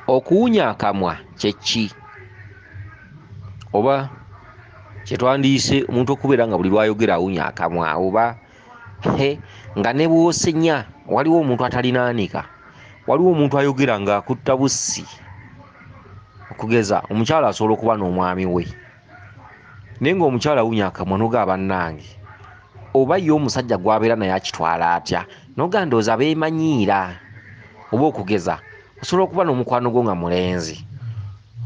Okuwunya akamwa kyeki? Oba kyetwandiise omuntu okubeera nga buli lwayogera awunya akamwa, oba nga ne bw'osenya waliwo omuntu atalinaanika, waliwo omuntu ayogera nga akutta bussi. Okugeza omukyala asobola okuba n'omwami we naye ng'omukyala awunya akamwa noga bannange, oba ye omusajja gw'abeera naye akitwala atya? Noga ndowooza beemanyiira. Oba okugeza osobola okuba n'omukwano gwo nga mulenzi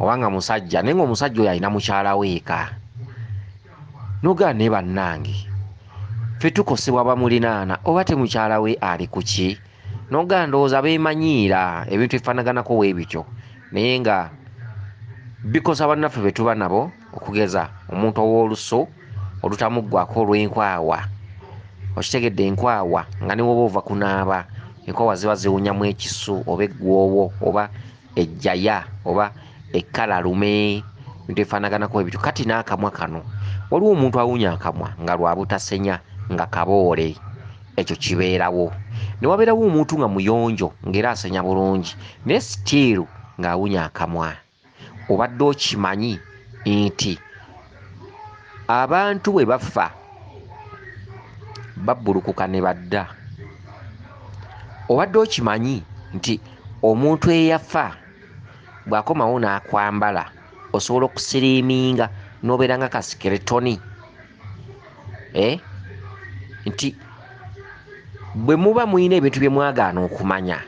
oba nga musajja naye ng'omusajja oyo alina mukyala we eka. Noga ne bannange ffe tukosebwa bamulinaana oba te mukyala we ali ku ki? Noga ndowooza beemanyiira ebintu ebifaanaganako bwe bityo naye nga bikosa bannaffe be tuba nabo. Okugeza omuntu ow'oluso olutamuggwako olw'enkwawa. Okitegedde enkwawa nga ne woba ova kunaaba enkwawa ziba ziwunyamu ekisu oba eggwoowo oba ejjaya oba ekkalalume, ebintu ebifaanaganako ebityo. Kati n'akamwa kano waliwo omuntu awunya akamwa nga lwa butasenya nga kaboole, ekyo kibeerawo. Ne wabeerawo omuntu nga muyonjo ng'era asenya bulungi naye sitiiru ng'awunya akamwa. Obadde okimanyi nti abantu bwe bafa babbulukuka ne badda? Obadde okimanyi nti omuntu eyafa bw'akomawo n'akwambala osobola okusiriiminga n'obeera nga kasikeretoni? Nti bwe muba mulina ebintu bye mwagaana okumanya,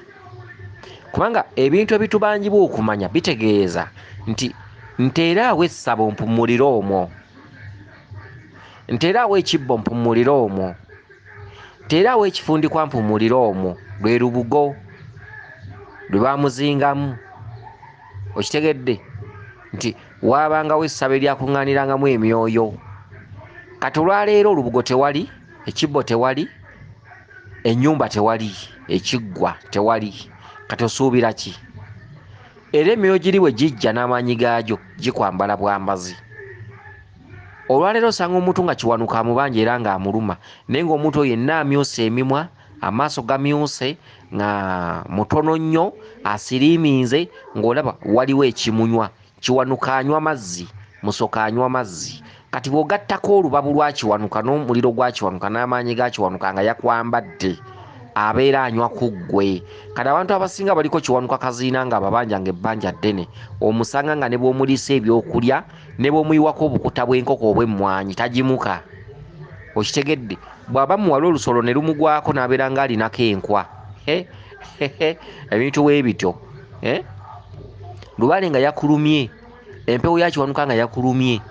kubanga ebintu ebitubangibwa okumanya bitegeeza nti nteeraawo essabo mpumulire omwo, nteeraawo ekibbo mpumulire omwo, nteeraawo ekifundikwa mpumulire omwo, lwe lubugo lwe bamuzingamu. Okitegedde nti waabangawo essabo eryakuŋŋaanirangamu emyoyo. Kati olwaleero olubugo tewali, ekibbo tewali, ennyumba tewali, ekiggwa tewali, kati osuubira ki? Era emyoyo giri bwe gijja n'amaanyi gaagyo gikwambala bwambazi. Olwaleero osanga omuntu nga kiwanuka amubanja era ng'amuluma naye ng'omuntu oyo yenna amyuse emimwa, amaaso gamyuse, nga mutono nnyo, asiriiminze, ng'olaba waliwo ekimunywa, kiwanuka anywa mazzi, musoka anywa mazzi. Kati bw'ogattako olubabu lwa kiwanuka n'omuliro gwa kiwanuka n'amaanyi ga kiwanuka nga yakwambadde, abeera anywa ku ggwe. Kati abantu abasinga baliko kiwanuka kaziina nga babanja ng'ebbanja ddene, omusanga nga ne bw'omuliisa ebyokulya ne bw'omuyiwako obukuta bw'enkoko obw'emmwanyi tagimuka. Okitegedde? Bw'aba muwala olusolo ne lumugwako n'abeera ng'alinako enkwa. Ebintu bwe bityo. Lubale nga yakulumye, empewo ya kiwanuka nga yakulumye,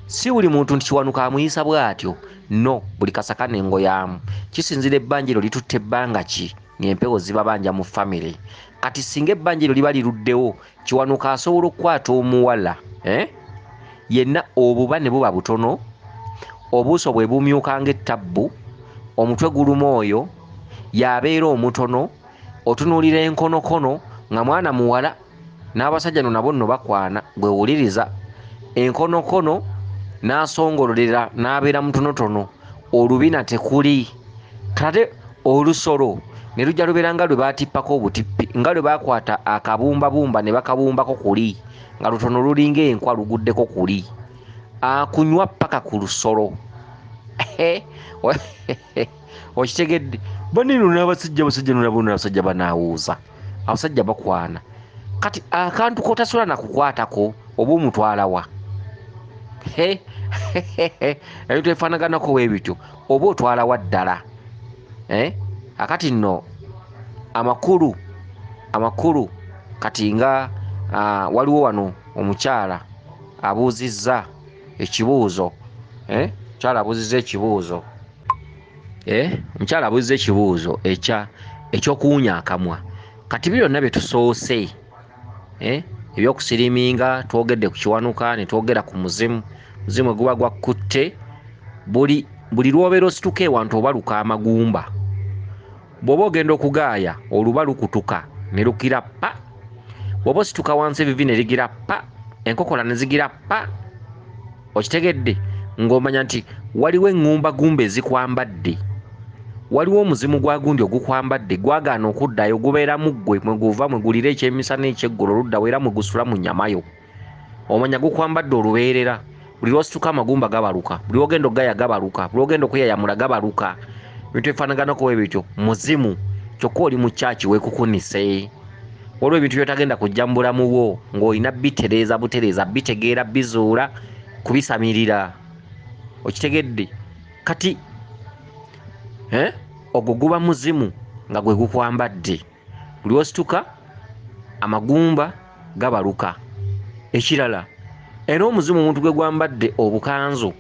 si buli muntu nti kiwanuka amuyisa bw'atyo. No, buli kasaka n'engoyamu. Kisinzira ebbanja eryo litutte ebbanga ki ng'empewo zibabanja mu famire. Kati singa ebbanja eryo liba liruddewo, kiwanuka asobola okukwata omuwala yenna obuba ne buba butono, obuuso bwe bumyuka ng'ettabbu, omutwe guluma oyo, y'abeera omutono, otunuulira enkonokono nga mwana muwala, n'abasajja nabo nno bakwana, gwe wuliriza enkonokono n'asongololera n'abeera mutonotono, olubina tekuli. Kate olusolo ne lujja lubeera nga lwe baatippako obutippi, nga lwe baakwata akabumbabumba ne bakabumbako kuli, nga lutono lulinga enkwa luguddeko kuli. Akunywa paka ku lusolo. Okitegedde? Banino n'abasajja nabona abasajja banaawuuza, abasajja bakwana. Kati akantu kotasobola nakukwatako oba omutwalawa. Ebintu ebifaanaganako bwe bityo oba otwalawa ddala. Akati nno amakulu kati nga waliwo wano omukyala abuuzizza ekibuuzo. Omukyala abuuzizza ekibuuzo. Omukyala abuuzizza ekibuuzo eky'okuwunya akamwa. Kati byonna bye tusoose, ebyokusiriminga, twogedde ku kiwanuka ne twogera ku muzimu guba gwakutte. Buli lw'obeera osituka ewantu obaluka amagumba, bw'oba ogenda okugaaya oluba lukutuka ne lukira ppa. Bw'oba osituka wansi evivi ne ligira ppa, enkokola ne zigira ppa. Okitegedde? Ng'omanya nti waliwo eŋŋumbagumba ezikwambadde waliwo omuzimu gwa gundi ogukwambadde gwagaana okuddayo gubeera mu ggwe mwe guva mwe gulira ekyemisana ekyeggulo oluddawo era mwe gusula mu nnyamayo. Omanya gukwambadde olubeerera, buli lwosituka amagumba gabaluka, buli lwogenda ogaya gabaluka, buli lwogenda okweyayamula gabaluka. Ebintu ebifaanaganako ebityo muzimu, kyokka oli mu kyaki weekukunise. Waliwo ebintu by'otagenda kujja mu bulamu bwo ng'olina bitereeza butereeza, bitegeera bizuula, kubisamirira. Okitegedde? Kati ogwo guba muzimu nga gwe gukwambadde. Buli lwosituka amagumba gabaluka. Ekirala, era omuzimu omuntu gwe gwambadde obukanzu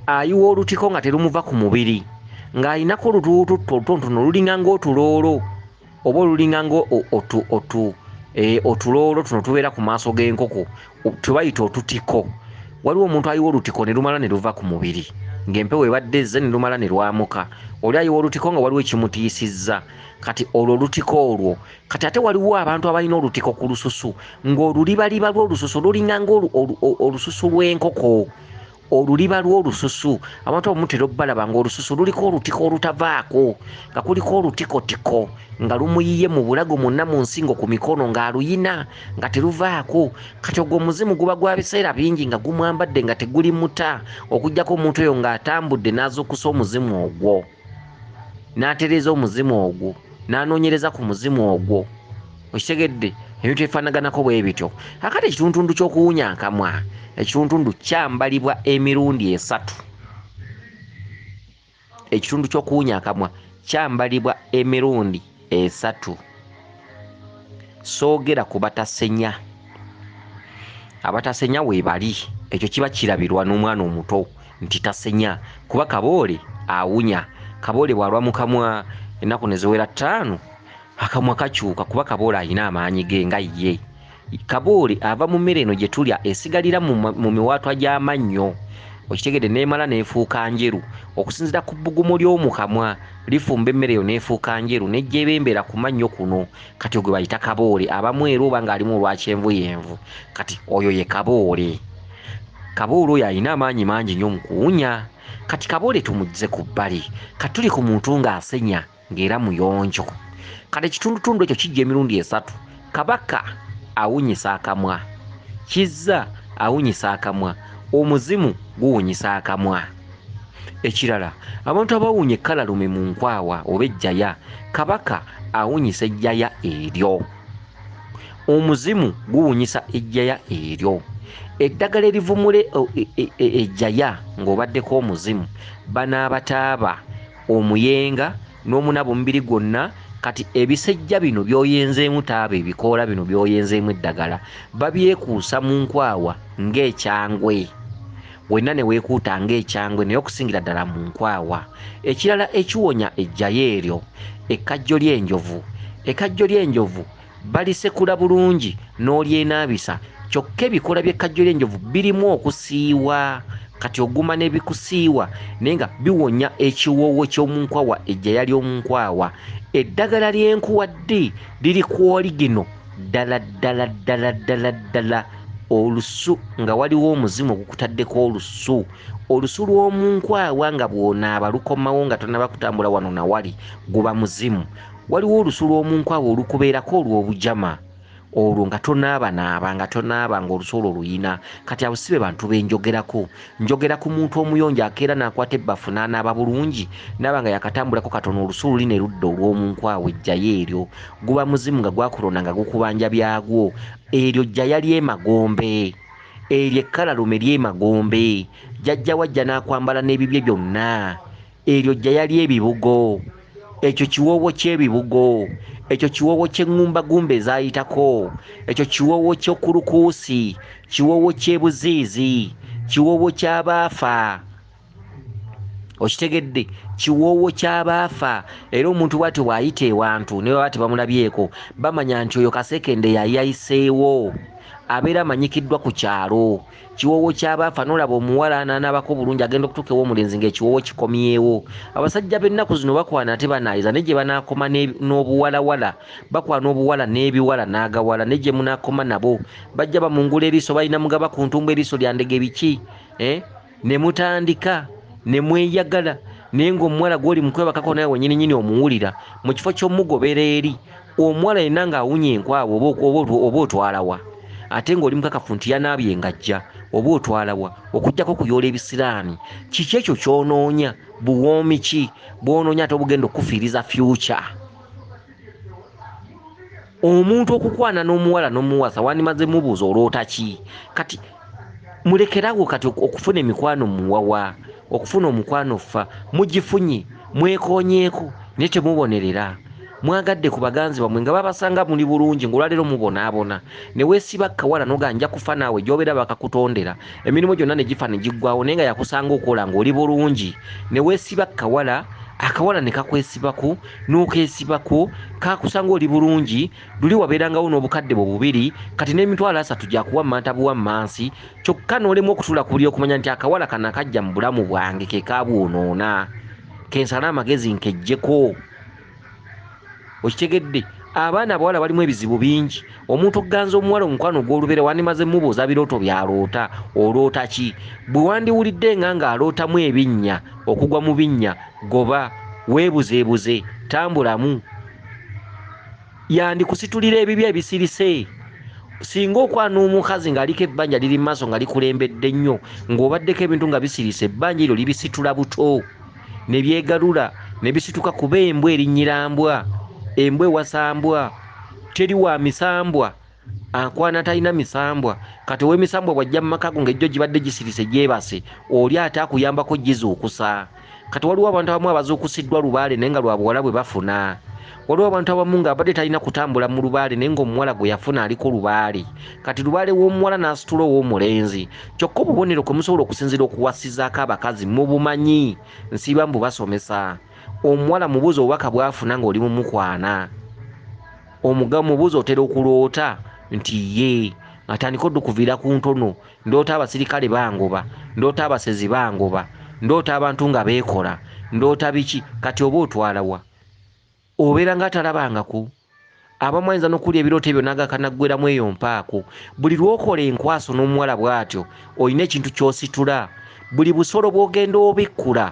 ayiwa olutiko nga terumuva ku mubiri, ng'alinako olutuututu olutonotono lulinga ng'otuloolo oba olulinga otuloolo tuno tubeera ku maaso g'enkoko tubayita otutiko. Waliwo omuntu ayiwa olutiko ne lumala ne luva ku mubiri ng'empewo ebadde ezze ne lumala ne lwamuka. Oli ayiwa olutiko nga waliwo ekimutiisizza. Kati olwo olutiko olwo, kati ate waliwo abantu abalina olutiko ku lususu ng'olulibaliba lw'olususu lulinga ng'olususu lw'enkoko. Oluliba lw'olususu abantu abamu tera balaba ng'olususu luliko olutiko olutavaako, nga kuliko olutikotiko nga lumuyiye mu bulago mwonna mu nsingo ku mikono ng'aluyina nga teruvaako. Kati ogwo omuzimu guba gwa biseera bingi nga gumwambadde nga teguli muta, okuggyako omuntu oyo ng'atambudde n'azuukusa omuzimu ogwo, n'atereeza omuzimu ogwo, n'anoonyereza ku muzimu ogwo. Okitegedde? Ebintu ebifaanaganako bwe bityo. Akati ekituntundu ky'okuwunya akamwa, ekituntundu kyambalibwa emirundi 3. Ekitundu ky'okuwunya akamwa kyambalibwa emirundi 3. Soogera ku batasenya. Abatasenya weebali, ekyo kiba kirabirwa n'omwana omuto nti tasenya, kuba kaboole awunya. Kaboole bw'alwa mu kamwa ennaku ne ziwera 5, akamwa kakyuka kuba kaboole alina amaanyi ge nga ye. Kaboole ava mu mmere eno gye tulya esigalira mu miwaatwa gy'amannyo. Okitegedde? Neemala n'efuuka njeru okusinziira ku bbugumu ly'omu kamwa, lifumba emmere eyo n'efuuka njeru n'ejja ebembera ku mannyo kuno. Kati ogwe bayita kaboole, aba mweru oba ng'alimu olwakyenvuyenvu. Kati oyo ye kaboole. Kaboole oyo alina amaanyi mangi nnyo mu kuwunya. Kati kaboole tumuggize ku bbali, kati tuli ku muntu ng'asenya ng'era muyonjo. Kati ekitundutundu ekyo kijja emirundi 3. Kabaka awunyisa akamwa, kizza awunyisa akamwa, omuzimu guwunyisa akamwa. Ekirala, abantu abawunya ekkalalume mu nkwawa oba ejjaya, kabaka awunyisa ejjaya eryo, omuzimu guwunyisa ejjaya eryo. Eddagala erivumule ejjaya ng'obaddeko omuzimu banaabataaba omuyenga n'omunabo omubiri gwonna. Kati ebisejja bino by'oyenzeemu taaba, ebikoola bino by'oyenzeemu eddagala babyekuusa mu nkwawa ng'ekyangwe, wenna ne weekuuta ng'ekyangwe, naye okusingira ddala mu nkwawa. Ekirala ekiwonya ejjaya eryo, ekkajjo ly'enjovu. Ekkajjo ly'enjovu balisekula bulungi n'olyenaabisa, kyokka ebikoola by'ekkajjo ly'enjovu birimu okusiiwa. Kati oguma n'ebikusiiwa naye nga biwonya ekiwoowo ky'omu nkwawa, ejjaya ly'omu nkwawa. Eddagala ly'enkuwadde liri ku oligino ddala ddala ddala ddala ddala. Olusu nga waliwo omuzimu ogukutaddeko olusu. Olusu lw'omu nkwawa nga bw'onaaba lukomawo nga tonaba kutambula wano na wali, guba muzimu. Waliwo olusu lw'omu nkwawa olukubeerako olw'obujama, olwo nga tonaabanaaba ng'olusu olwo luyina. Kati abo si be bantu benjogerako. Njogera ku muntu omuyonjo akeera n'akwata ebbafu n'anaaba bulungi, naaba nga yakatambulako katono olusu luli ne ludda olw'omu nkwawa, ejjaya eryo. Guba muzimu nga gwakulonda nga gukubanja byagwo. Eryo jjaya ly'emagombe, eryo ekkalalume ly'emagombe. Jjajja wajja n'akwambala n'ebibye byonna. Eryo jjaya ly'ebibugo, ekyo kiwoowo ky'ebibugo, ekyo kiwoowo ky'eŋŋumbagumba ezayitako, ekyo kiwoowo ky'okulukuusi, kiwoowo ky'ebuziizi, kiwoowo ky'abaafa. Okitegedde? Kiwoowo ky'abaafa. Era omuntu bw'ati bw'ayita ewantu ne baba tebamulabyeko bamanya nti oyo kasekende yayiseewo, abeera amanyikiddwa ku kyalo. Kiwoowo ky'abaafa, n'olaba omuwala anaanaabako bulungi agenda okutuuka ew'omulenzi ng'ekiwoowo kikomyewo. Abasajja b'ennaku zino bakwana ate banaayiza ne gye banaakoma n'obuwalawala, bakwana obuwala n'ebiwala n'agawala, ne gye munaakoma nabo bajja bamungula eriiso, balina mugaba ku ntumbu eriiso lya ndege biki, ne mutandika ne mweyagala. naye ng'omuwala gw'oli mukwebakako naye wenyini nyini omuwulira mu kifo ky'omugobera eri omuwala yenna ng'awunya enkwawa oba otwalawa ate ng'oli mukakafu nti yanaabye ng'ajja oba otwalawa okugjako kuyoola ebisiraani kiki ekyo ky'onoonya buwoomi ki bw'onoonya ate obugenda okufiiriza future omuntu okukwana n'omuwala n'omuwasa wandimaze mubuuza oloota ki kati mulekerawo kati okufuna emikwano muwawa okufuna omukwano ffa mugifunye mwekoonyeeko naye temubonerera mwagadde ku baganzi bamwe nga babasanga muli bulungi ng'olwaleero mubonaabona ne weesiba kawala noganja kufa naawe gy'obeera bakakutondera emirimu gyonna ne gifa ne giggwawo naye nga yakusanga okola ng'oli bulungi ne weesiba kawala akawala ne kakwesibako n'okeesibako kakusanga oli bulungi luli wabeerangawo n'obukadde bwo bubiri kati n'emitwalo 3 gyakuwa mmantabuwa mmansi kyokka n'olemu okutula ku buli okumanya nti akawala kano akajja mu bulamu bwange ke kabwonoona kensala amagezi nkejjeko okitegedde abaana abawala balimu ebizibu bingi omuntu okuganza omuwala omukwano gw'olubeera wandimaze mubuuza birooto byaloota oloota ki bwe wandiwulidde nga alootamu ebinnya okugwa mu binnya goba weebuzeebuze tambulamu yandikusitulira ebibi ebisirise singa okwana omukazi ng'aliko ebbanja liri mu maaso nga likulembedde nnyo ng'obaddeko ebintu nga bisirise ebbanja eryo libisitula buto ne byegalula ne bisituka kuba embwa erinnyirambwa embwa ewasambwa teri wa misambwa akwana talina misambwa kati ow'emisambwa bw'ajja mu maka go ng'ejjo gibadde gisirise gyebase oli ate akuyambako gizuukusa kati waliwo abantu abamu abazuukusiddwa lubaale naye nga lwa buwala bwe bafuna waliwo abantu abamu ng'abadde talina kutambula mu lubaale naye ng'omuwala gwe yafuna aliko lubaale kati lubaale w'omuwala n'asitula ow'omulenzi kyokka obubonero kwe musobola okusinzira okuwasizaako abakazi mu bumanyi nsiiba mbu basomesa omuwala mubuuza obubaka bwafuna ng'oli mu mukwana mubuuza otera okuloota nti ye atandika oddukuviira ku ntono ndoota abasirikale bangoba ndoota abasezi bangoba ndoota abantu nga beekola ndoota biki kati oba otwalawa obeera ng'atalabangako abamu ayinza n'okulya ebirooto ebyo n'agakanaggweramu eyo mpaako buli lw'okola enkwaso n'omuwala bw'atyo olina ekintu ky'ositula buli busolo bw'ogenda obikkula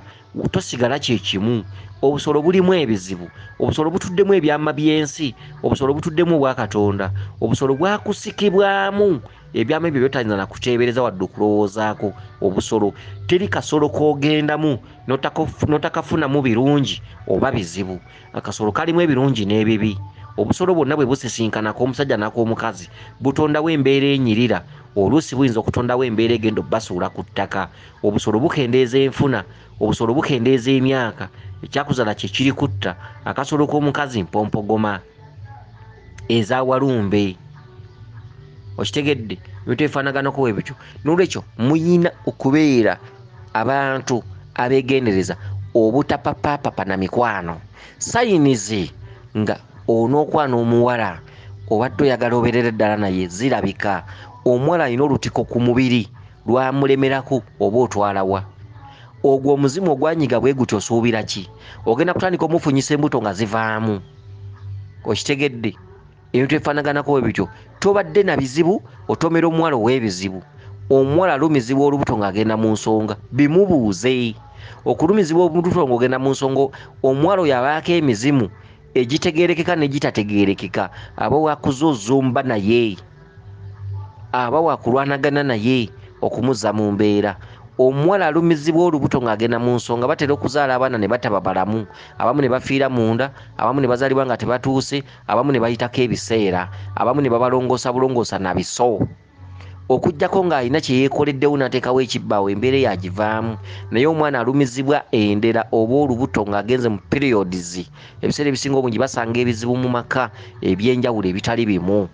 tosigala kye kimu obusolo bulimu ebizibu obusolo butuddemu ebyama by'ensi obusolo butuddemu obwakatonda obusolo bwakusikibwamu ebyama ebyo byotayinza na kuteebereza wadde okulowoozaako obusolo teri kasolo koogendamu n'otakafunamu birungi oba bizibu akasolo kalimu ebirungi n'ebibi obusolo bwonna bwe busisinkanako omusajja n'ak'omukazi butondawo embeera enyirira oluusi buyinza okutondawo embeera egenda obbasuula ku ttaka obusolo bukendeeza enfuna obusolo bukendeeza emyaka ekyakuzala kye kiri kutta akasolo k'omukazi mpompogoma eza walumbe okitegedde ebintu ebifaanaganako bwebityo n'olwekyo muyina okubeera abantu abeegendereza obutapapaapapa na mikwano sayinizi nga onookwana omuwala obadde oyagala obeerera ddala naye zirabika omuwala alina olutiko ku mubiri lwamulemeraku oba otwalawa ogwo omuzimu ogwanyiga bwe gutyo osuubira ki ogenda kutandika omufunyisa embuto nga zivaamu okitegedde ebintu ebifaanaganako bwe bityo tobadde na bizibu otomera omuwala ow'ebizibu omuwala alumizibwa olubuto ng'agenda mu nsonga bimubuuze okulumizibwa olubuto ng'ogenda mu nsonga omuwala oyo abaako emizimu egitegeerekeka negitategeerekeka aba wakuzuzumba naye aba wakulwanagana naye okumuzza mu mbeera omuwala alumizibwa olubuto ng'agenda mu nsonga batera okuzaala abaana ne bataba balamu abamu ne bafiira munda abamu ne bazaalibwa nga tebatuuse abamu ne bayitako ebiseera abamu ne babalongoosa bulongoosa na biso okujjako ng'alina kye yeekoleddewo n'ateekawo ekibbaawo embeera yagivaamu naye omwana alumizibwa endera oba olubuto ng'agenze mu periods ebiseera ebisinga obungi basanga ebizibu mu maka ebyenjawulo ebitali bimu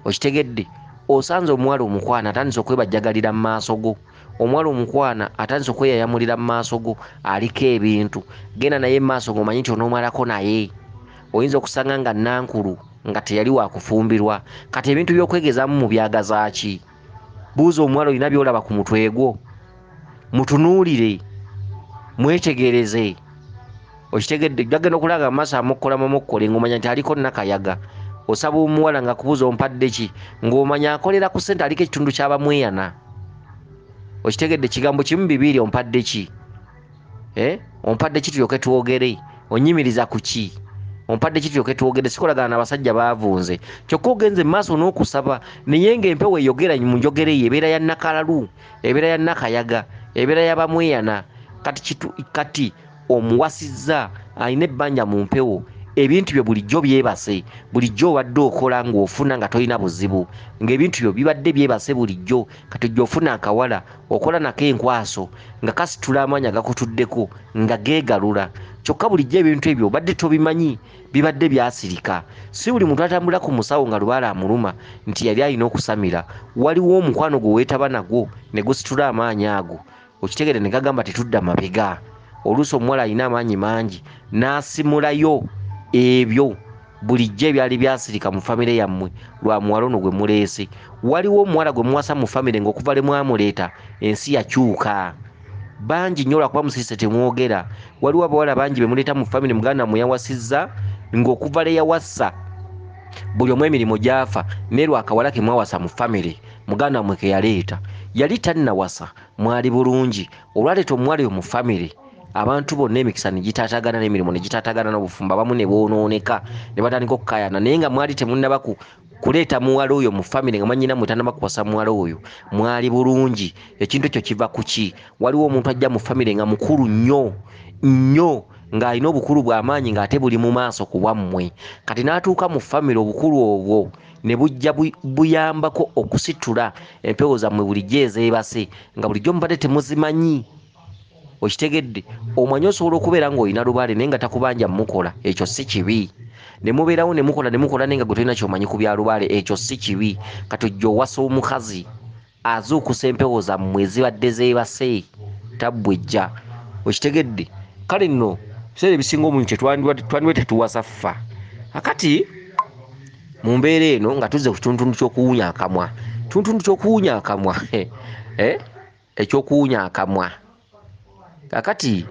okitegedde osanze omuwala omukwana atandise okwebajjagalira mu maaso go omuwala omukwana atandise okweyayamulira mu maaso go aliko ebintu genda naye mu maaso ng'omanyi nti onoomwalako naye oyinza okusanga nga nankulu nga teyali wakufumbirwa kati ebintu by'okwegezaamu mu byagazaaki buuza omuwala olina byolaba ku mutwe gwo mutunuulire mwetegereze okitegedde gagenda okulaga mu maaso amukkolamumokkole ng'omanya nti aliko nakayaga osaba omuwala nga kubuuza ompadde ki ng'omanya akolera ku ssente aliko ekitundu ky'abamweyana okitegedde kigambo kimu bibiri ompadde ki ompadde kitulyoke twogere, onyimiriza ku ki? Ompadde kitulyoke twogere, sikolagana n'abasajja baavunze. Kyokka ogenze mu maaso n'okusaba naye ng'empewo eyogera mu njogera eyo ebeera ya nnakalalu, ebeera ya nnakayaga, ebeera ya bamweyana. Kati omuwasizza alina ebbanja mu mpewo, ebintu byo bulijjo byebase, bulijjo obadde okola ng'ofuna nga tolina buzibu, ng'ebintu byo bibadde byebase bulijjo. Kati ojja ofuna akawala okola nako enkwaso nga kasitula amaanyi agakutuddeko nga geegalula. Kyokka bulijjo ebintu ebyo obadde tobimanyi, bibadde byasirika. Si buli muntu atambula ku musawo nga lubaala amuluma nti yali alina okusamira. Waliwo omukwano gwe weetaba nagwo ne gusitula amaanyi ago, okitegere ne gagamba tetudda mabega. Oluusi omuwala alina amaanyi mangi n'asimulayo ebyo bulijjo ebyali byasirika mu famire yammwe lwa muwala ono gwe muleese. Waliwo omuwala gwe muwasa mu famire ng'okuva le mwamuleeta ensi yakyuka. Bangi nnyo lwakuba musirise temwogera. Waliwo abawala bangi be muleeta mu famire muganda mmwe yawasizza ng'okuva le yawassa buli omu emirimu gyafa, ne lwakawala ke mwawasa mu famire muganda mmwe ke yaleeta yali tannawasa, mwali bulungi. Olwaleeta omuwala oyo mu famire, abantu bonna emikisa ne gitaatagana, n'emirimu ne gitaatagana, n'obufumba abamu ne boonooneka ne batandika okukaayana. Naye nga mwali temunnaba kuleeta muwala oyo mu famire, nga mwannyina mwe tannaba kuwasa muwala oyo, mwali bulungi. Ekintu ekyo kiva ku ki? Waliwo omuntu ajja mu famire nga mukulu nnyo nnyo, ng'alina obukulu bw'amaanyi ng'ate buli mu maaso ku bwammwe. Kati n'atuuka mu famire, obukulu obwo ne bujja buyambako okusitula empewo zammwe bulijjo ezeebase, nga bulijjo mubadde temuzimanyi. Okitegedde? Omanyi osobola okubeera ng'olina lubaale naye nga takubanja mukola, ekyo si kibi. Ne mubeerawo ne mukola naye nga gwe tolina ky'omanyi ku bya lubaale, ekyo si kibi. Kati ojja owasa omukazi azuukusa empewo zammwe ezibadde zeebase, tabbwejja. Okitegedde? Kale nno ebiseera ebisinga omuntu twandiwe tetuwasa ffa. Akati mu mbeera eno nga tuzze ku tuntundu ky'okuwunya akamwa, tuntundu ky'okuwunya akamwa ekyokuwunya akamwa. Kakati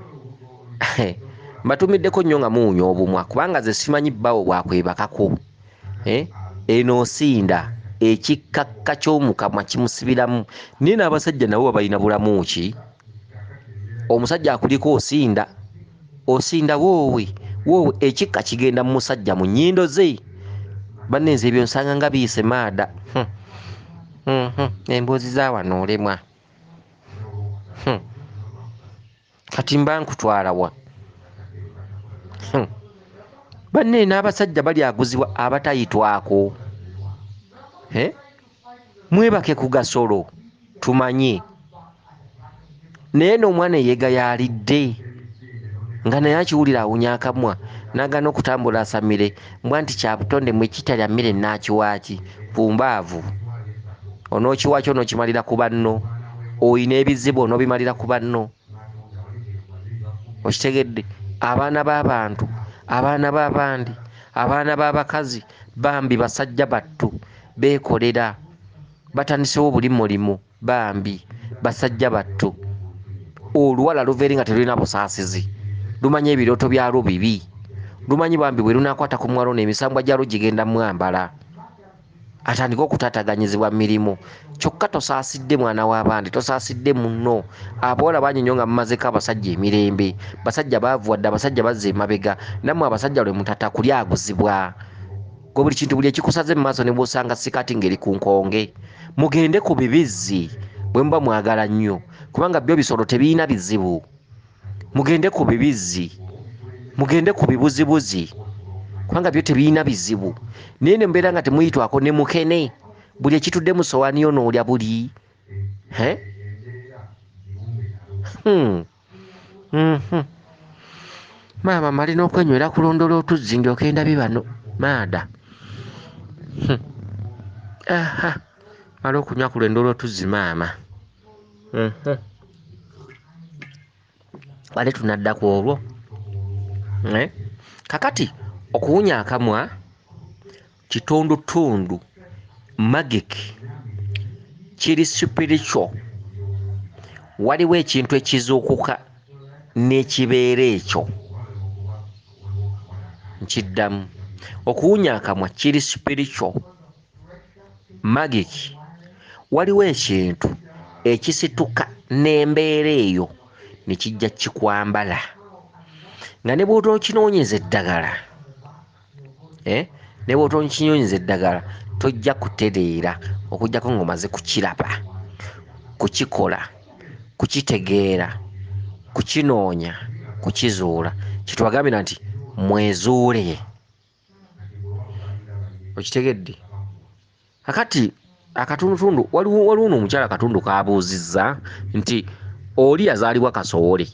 mbatumiddeko nnyo nga muwunya obumwa, kubanga ze simanyi bbawo bwakwebakako. Eno osinda ekikkakka ky'omu kamwa kimusibiramu. Naye n'abasajja nabo balina bulamu ki? Omusajja akuliko osinda woowe ekikka kigenda mu musajja mu nnyindo ze. Bannenze ebyo nsanga nga biyise maada. Emboozi za wano olemwa. Kati mba nkutwala wa? Banne n'abasajja bali aguzibwa abatayitwako. Mwebake ku gasolo tumanye. Naye n'omwana eyeegayaalidde nga naye akiwulira awunya akamwa n'agaana okutambula asamire, mbwa nti kya butonde mwe kitalya mmere naakiwaaki pumbaavu. Onookiwaaki onookimalira ku banno, oyina ebizibu onoobimalira ku banno. Okitegedde? Abaana b'abantu, abaana b'abandi, abaana b'abakazi bambi basajja battu beekolera, batandisewo buli mulimu bambi basajja battu. Oluwala luveeri nga terulina busaasizi, lumanye ebirooto byalwo bibi, lumanyi bambi bwe lunaakwata ku mwalo n'emisambwa gyalwo gigenda mwambala, atandika okutaataganyizibwa mirimu. Kyokka tosaasidde mwana w'abandi, tosaasidde munno. Abawala bangi nnyo nga mumazeko abasajja emirembe, basajja baavu wadde abasajja bazza emabega, nammwe abasajja lwe mutata kulyaguzibwa. Gwe buli kintu buli ekikusaze mu maaso ne bw'osanga sikaati ng'eri ku nkonge. Mugende ku bibizzi bwe muba mwagala nnyo, kubanga byo bisolo tebirina bizibu. Mugende ku bibizzi, mugende ku bibuzibuzi, kubanga byo tebirina bizibu. Naye ne mbeera nga temuyitwako ne mukene, buli ekitudde mu sowaani yo n'olya buli. Maama malina okwenywera kulondola otuzzi ndyoke ndabye bano maada. Mala okunywa ku lwendola otuzzi maama. Bale tunadda ku olwo. Kakati okuwunya akamwa kitundutundu magic, kiri spiritual. Waliwo ekintu ekizuukuka n'ekibeera ekyo. Nkiddamu, okuwunya akamwa kiri spiritual magic. Waliwo ekintu ekisituka n'embeera eyo ne kijja kikwambala nga ne bw'otokinoonyeza eddagala ne bw'otokinoonyeza eddagala tojja kutereera okuggyako ng'omaze kukiraba, kukikola, kukitegeera, kukinoonya, kukizuula. Kitwagambira nti mwezuule. Okitegedde? Kakati akatundutundu waliwo n'omukyala akatundu k'abuuzizza nti oli yazaalibwa kasoole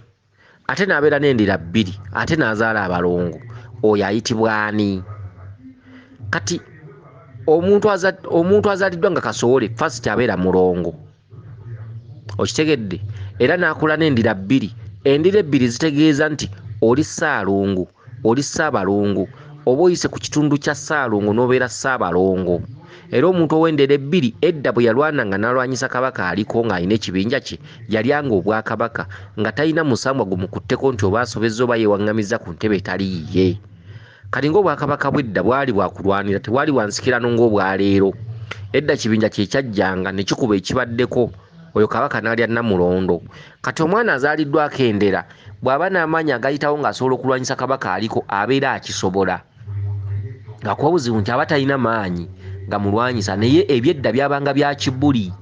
ate n'abeera n'endira bbiri ate n'azaala abalongo, oyo ayitibwa ani? Kati omuntu azaaliddwa nga kasoole first abeera mulongo. Okitegedde? Era n'akula n'endira bbiri. Endira ebbiri zitegeeza nti oli ssaalongo, oli ssaabalongo, oba oyise ku kitundu kya ssaalongo n'obeera ssaabalongo. Era omuntu ow'endera ebbiri edda bwe yalwananga n'alwanyisa kabaka aliko ng'alina ekibinja kye, yalyanga obwakabaka nga talina musambwa gumukutteko nti oba asobezza oba yeewaŋŋamizza ku ntebe etali yiye. Kati ng'obwakabaka bw'edda bwali bwakulwanira, tewali wansikirano ng'obwaleero. Edda kibinja kye kyajjanga ne kikuba ekibaddeko, oyo kabaka n'alya Namulondo. Kati omwana azaaliddwako endera bw'aba n'amaanyi agayitawo ng'asobola okulwanyisa kabaka aliko, abeera akisobola. Ng'akuba buzibu nti aba talina maanyi gamulwanyisa, naye ebyedda byabanga bya kibuli.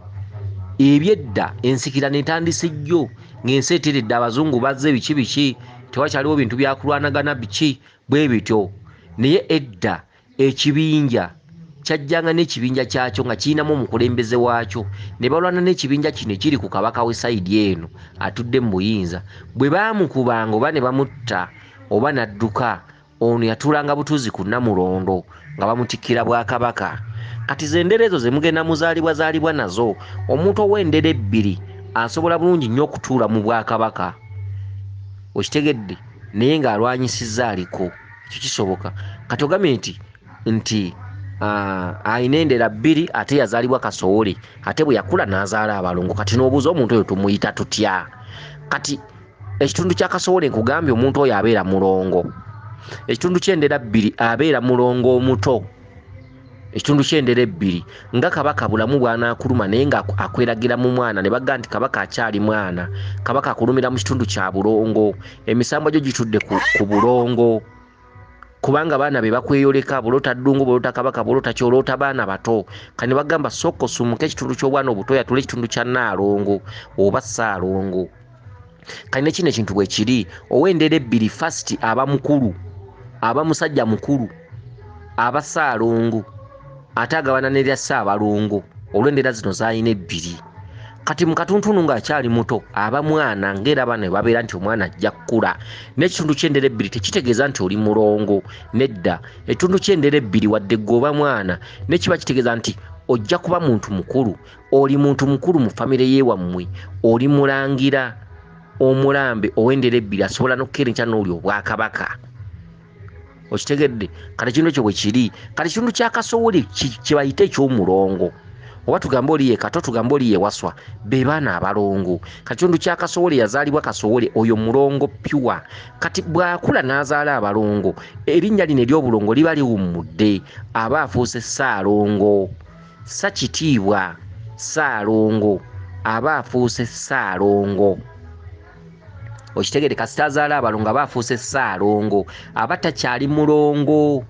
Ebyedda ensikirano etandise jjo ng'ensi eteredde, abazungu bazze biki tewakyaliwo bintu byakulwanagana biki bwe bityo. Naye edda ekibinja kyajjanga n'ekibinja kyakyo nga kirinamu omukulembeze waakyo, ne balwana n'ekibinja kino ekiri ku kabaka we sayidi eno atudde mu buyinza. Bwe baamukubanga oba ne bamutta oba n'adduka, ono yatuulanga butuuzi ku Namulondo nga bamutikkira bwakabaka. Kati ze ndera ezo ze mugenda muzaalibwazaalibwa nazo, omuntu ow'endera ebbiri asobola bulungi nnyo okutuula mu bwakabaka. Okitegedde? Naye ng'alwanyisizza aliko, ekyo kisoboka. Kati ogambye nti ayina endera bbiri ate yazaalibwa kasoole ate bwe yakula n'azaala abalongo. Kati n'obuuza omuntu oyo tumuyita tutya? Kati ekitundu kya kasoole nkugambye omuntu oyo abeera mulongo. Ekitundu ky'endera bbiri abeera mulongo omuto. Ekitundu ky'endera ebbiri nga kabaka bulamu bw'anaakuluma naye nga akweragira mu mwana, ne bagamba nti kabaka akyali mwana, kabaka akulumira mu kitundu kya bulongo, emisambwa gyo gitudde ku bulongo. Kubanga baana be bakweyoleka, bulota ddungu, bulota kabaka, bulota kyolota baana bato. Kani bagamba sokko sumuka ekitundu ky'obwana obuto yatula ekitundu kya Nnaalongo oba Ssaalongo. Kani ne kino ekintu bwe kiri, ow'endera ebbiri first aba mukulu, aba musajja mukulu, aba Ssaalongo, ate agabana n'erya Ssaabalongo olw'endera zino z'alina ebbiri. Kati mu katuntuntu ng'akyali muto aba mwana, ng'era abaana bwe babeera nti omwana ajja kkula. N'ekitundu ky'endera ebbiri tekitegeeza nti oli mulongo, nedda. Ekitundu ky'endera ebbiri wadde ggwe oba mwana ne kiba kitegeeza nti ojja kuba muntu mukulu, oli muntu mukulu mu famire y'ewammwe, oli mulangira omulambe ow'endera ebbiri asobola n'okukeerenkya n'oli obwakabaka. Okitegedde? Kati ekintu ekyo bwe kiri. Kati ekitundu kya kasoole kye bayita eky'omulongo, oba tugambe oli ye kato, tugambe oli ye waswa, be baana abalongo. Kati ekitundu kya kasoole yazaalibwa kasoole, oyo mulongo pyuwa. Kati bw'akula n'azaala abalongo, erinnya lino ery'obulongo liba liwummudde, aba afuuse Ssaalongo. Sakitiibwa Ssaalongo, aba afuuse Ssaalongo. Okitegedde? Kasita azaala abalongo aba afuuse Ssaalongo, aba takyali mulongo.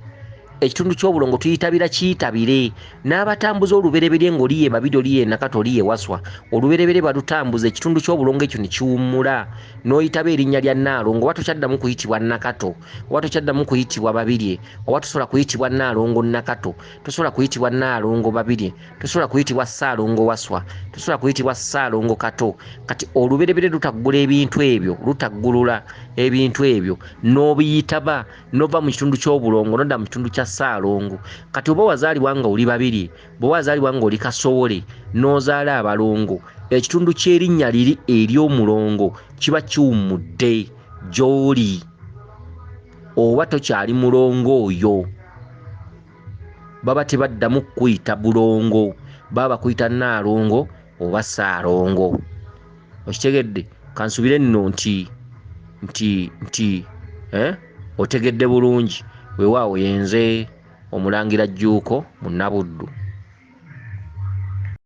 Ekitundu ky'obulongo tuyitabira kiyitabire. N'abatambuza olubereberye ng'oli ye babiri, oli ye nakato, oli ye waswa, olubereberye balutambuza, ekitundu ky'obulongo ekyo ne kiwummula, n'oyitaba erinnya lya Nnaalongo. Oba tokyaddamu kuyitibwa nakato, oba tokyaddamu kuyitibwa babirye, oba tosobola kuyitibwa Nnaalongo nakato, tosobola kuyitibwa Nnaalongo babirye, tosobola kuyitibwa Ssaalongo waswa, tosobola kuyitibwa Ssaalongo kato. Kati olubereberye lutaggula ebintu ebyo, lutaggulula ebintu ebyo, n'obiyitaba n'ova mu kitundu ky'obulongo n'odda mu kitundu kya Ssaalongo. Kati oba wazaalibwa nga oli babiri, bwe wazaalibwa nga oli kasoole n'ozaala abalongo, ekitundu ky'erinnya liri ery'omulongo kiba kiwummudde gy'oli, oba tokyali mulongo oyo. Baba tebaddamu kukuyita bulongo, baba bakuyita Nnaalongo oba Ssaalongo. Okitegedde? Kansubire nno nti otegedde bulungi. Weewaawo yenze Omulangira Jjuuko Munabuddu.